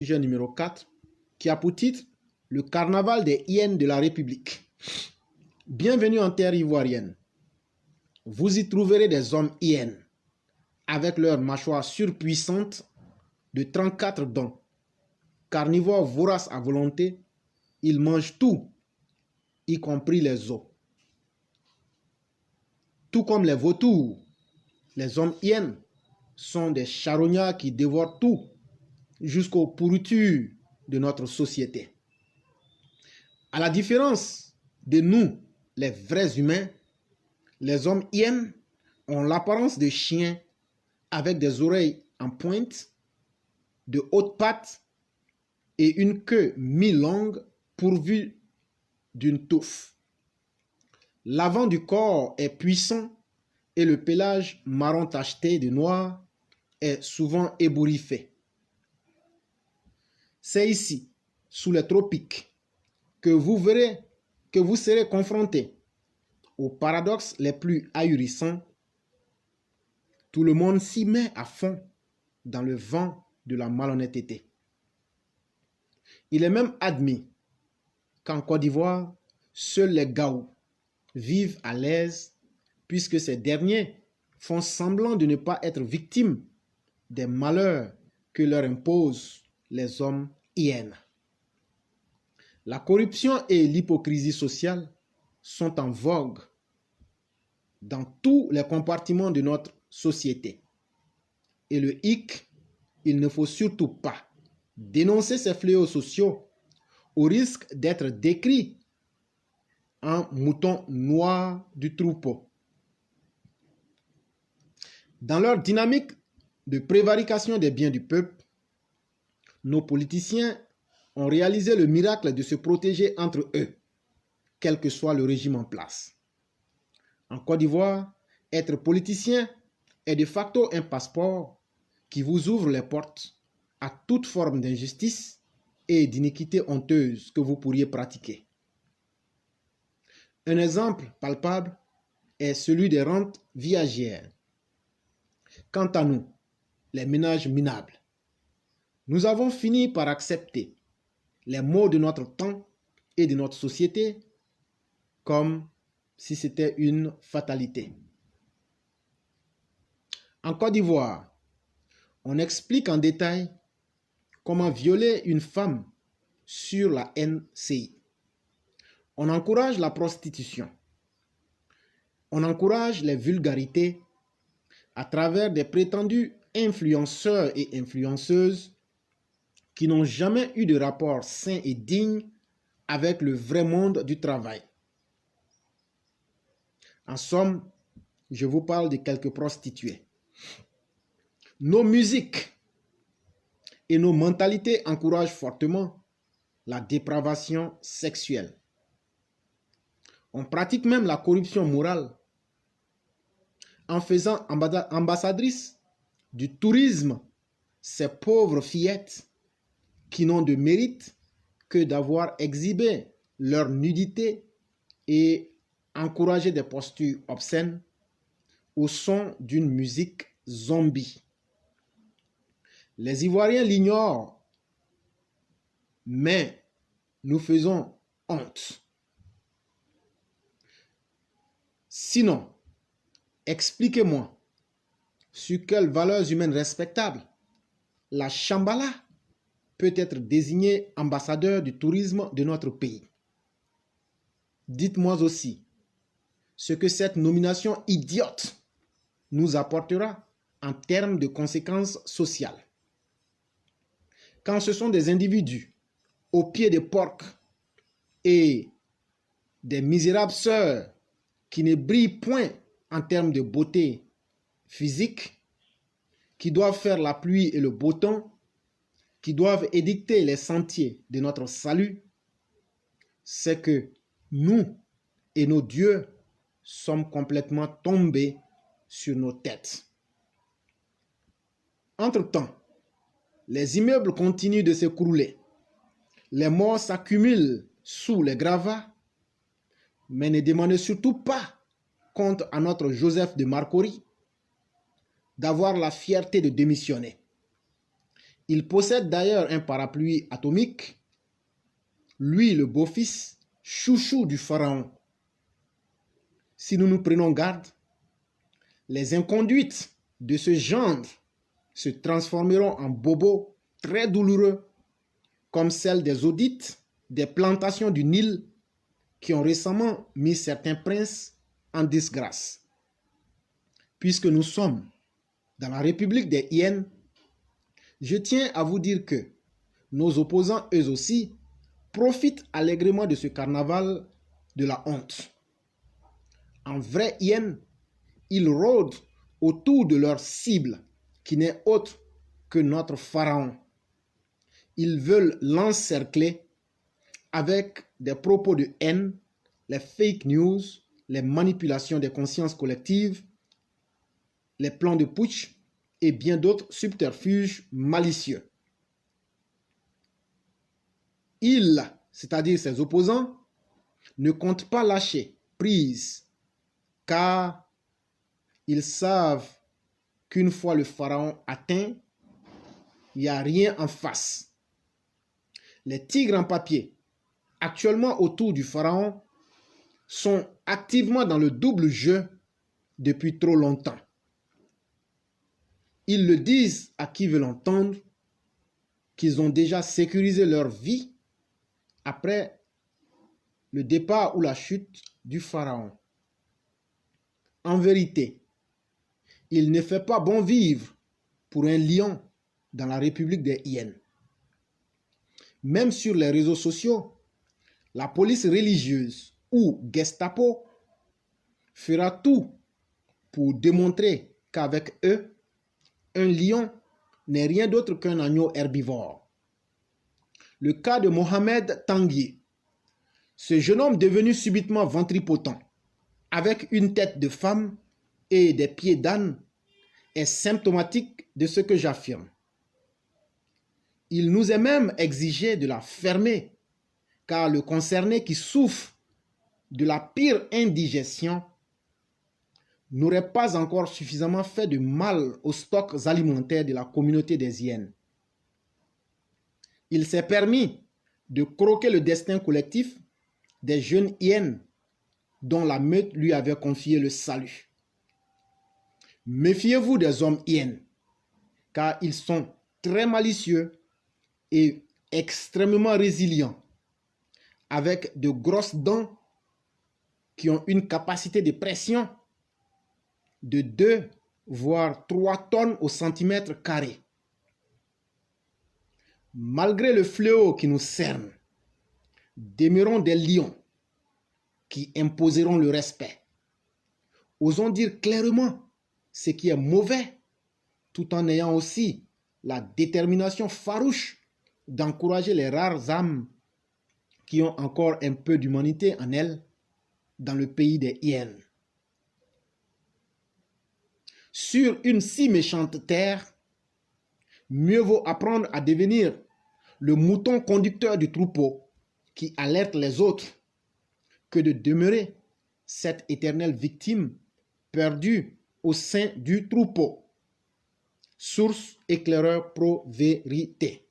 Sujet numéro 4, qui a pour titre Le carnaval des hyènes de la République. Bienvenue en terre ivoirienne. Vous y trouverez des hommes hyènes, avec leurs mâchoires surpuissantes de 34 dents. Carnivores voraces à volonté, ils mangent tout, y compris les os. Tout comme les vautours, les hommes hyènes sont des charognards qui dévorent tout, jusqu'aux pourritures de notre société. À la différence de nous, les vrais humains, les hommes hyènes ont l'apparence de chiens avec des oreilles en pointe, de hautes pattes et une queue mi-longue pourvue d'une touffe. L'avant du corps est puissant et le pelage marron tacheté de noir est souvent ébouriffé. C'est ici, sous les tropiques, que vous serez confrontés aux paradoxes les plus ahurissants. Tout le monde s'y met à fond dans le vent de la malhonnêteté. Il est même admis qu'en Côte d'Ivoire, seuls les Gaou vivent à l'aise puisque ces derniers font semblant de ne pas être victimes des malheurs que leur imposent les hommes hyènes. La corruption et l'hypocrisie sociale sont en vogue dans tous les compartiments de notre société. Et le hic, il ne faut surtout pas dénoncer ces fléaux sociaux au risque d'être décrit en mouton noir du troupeau. Dans leur dynamique de prévarication des biens du peuple, nos politiciens ont réalisé le miracle de se protéger entre eux, quel que soit le régime en place. En Côte d'Ivoire, être politicien est de facto un passeport qui vous ouvre les portes à toute forme d'injustice et d'iniquité honteuse que vous pourriez pratiquer. Un exemple palpable est celui des rentes viagères. Quant à nous, les ménages minables, nous avons fini par accepter les maux de notre temps et de notre société comme si c'était une fatalité. En Côte d'Ivoire, on explique en détail comment violer une femme sur la NCI. On encourage la prostitution. On encourage les vulgarités à travers des prétendus influenceurs et influenceuses qui n'ont jamais eu de rapport sain et digne avec le vrai monde du travail. En somme, je vous parle de quelques prostituées. Nos musiques et nos mentalités encouragent fortement la dépravation sexuelle. On pratique même la corruption morale en faisant ambassadrices du tourisme ces pauvres fillettes qui n'ont de mérite que d'avoir exhibé leur nudité et encouragé des postures obscènes au son d'une musique zombie. Les Ivoiriens l'ignorent, mais nous faisons honte. Sinon, expliquez-moi sur quelles valeurs humaines respectables la Shambhala peut être désigné ambassadeur du tourisme de notre pays. Dites-moi aussi ce que cette nomination idiote nous apportera en termes de conséquences sociales. Quand ce sont des individus aux pieds de porcs et des misérables sœurs qui ne brillent point en termes de beauté physique, qui doivent faire la pluie et le beau temps, qui doivent édicter les sentiers de notre salut, c'est que nous et nos dieux sommes complètement tombés sur nos têtes. Entre-temps, les immeubles continuent de s'écrouler, les morts s'accumulent sous les gravats, mais ne demandez surtout pas compte à notre Joseph de Marcory d'avoir la fierté de démissionner. Il possède d'ailleurs un parapluie atomique, lui le beau-fils, chouchou du pharaon. Si nous nous prenons garde, les inconduites de ce gendre se transformeront en bobos très douloureux, comme celles des audites des plantations du Nil qui ont récemment mis certains princes en disgrâce. Puisque nous sommes dans la République des hyènes, je tiens à vous dire que nos opposants, eux aussi, profitent allègrement de ce carnaval de la honte. En vrai hyène, ils rôdent autour de leur cible, qui n'est autre que notre pharaon. Ils veulent l'encercler avec des propos de haine, les fake news, les manipulations des consciences collectives, les plans de putsch et bien d'autres subterfuges malicieux. Ils, c'est-à-dire ses opposants, ne comptent pas lâcher prise, car ils savent qu'une fois le pharaon atteint, il n'y a rien en face. Les tigres en papier, actuellement autour du pharaon, sont activement dans le double jeu depuis trop longtemps. Ils le disent à qui veut l'entendre qu'ils ont déjà sécurisé leur vie après le départ ou la chute du pharaon. En vérité, il ne fait pas bon vivre pour un lion dans la République des hyènes. Même sur les réseaux sociaux, la police religieuse ou Gestapo fera tout pour démontrer qu'avec eux, un lion n'est rien d'autre qu'un agneau herbivore. Le cas de Mohamed Tanguy, ce jeune homme devenu subitement ventripotent, avec une tête de femme et des pieds d'âne, est symptomatique de ce que j'affirme. Il nous est même exigé de la fermer, car le concerné qui souffre de la pire indigestion n'aurait pas encore suffisamment fait de mal aux stocks alimentaires de la communauté des hyènes. Il s'est permis de croquer le destin collectif des jeunes hyènes dont la meute lui avait confié le salut. Méfiez-vous des hommes hyènes, car ils sont très malicieux et extrêmement résilients, avec de grosses dents qui ont une capacité de pression de 2 voire 3 tonnes au centimètre carré. Malgré le fléau qui nous cerne, demeurons des lions qui imposeront le respect. Osons dire clairement ce qui est mauvais, tout en ayant aussi la détermination farouche d'encourager les rares âmes qui ont encore un peu d'humanité en elles dans le pays des hyènes. Sur une si méchante terre, mieux vaut apprendre à devenir le mouton conducteur du troupeau qui alerte les autres que de demeurer cette éternelle victime perdue au sein du troupeau. Source Éclaireur Pro Vérité.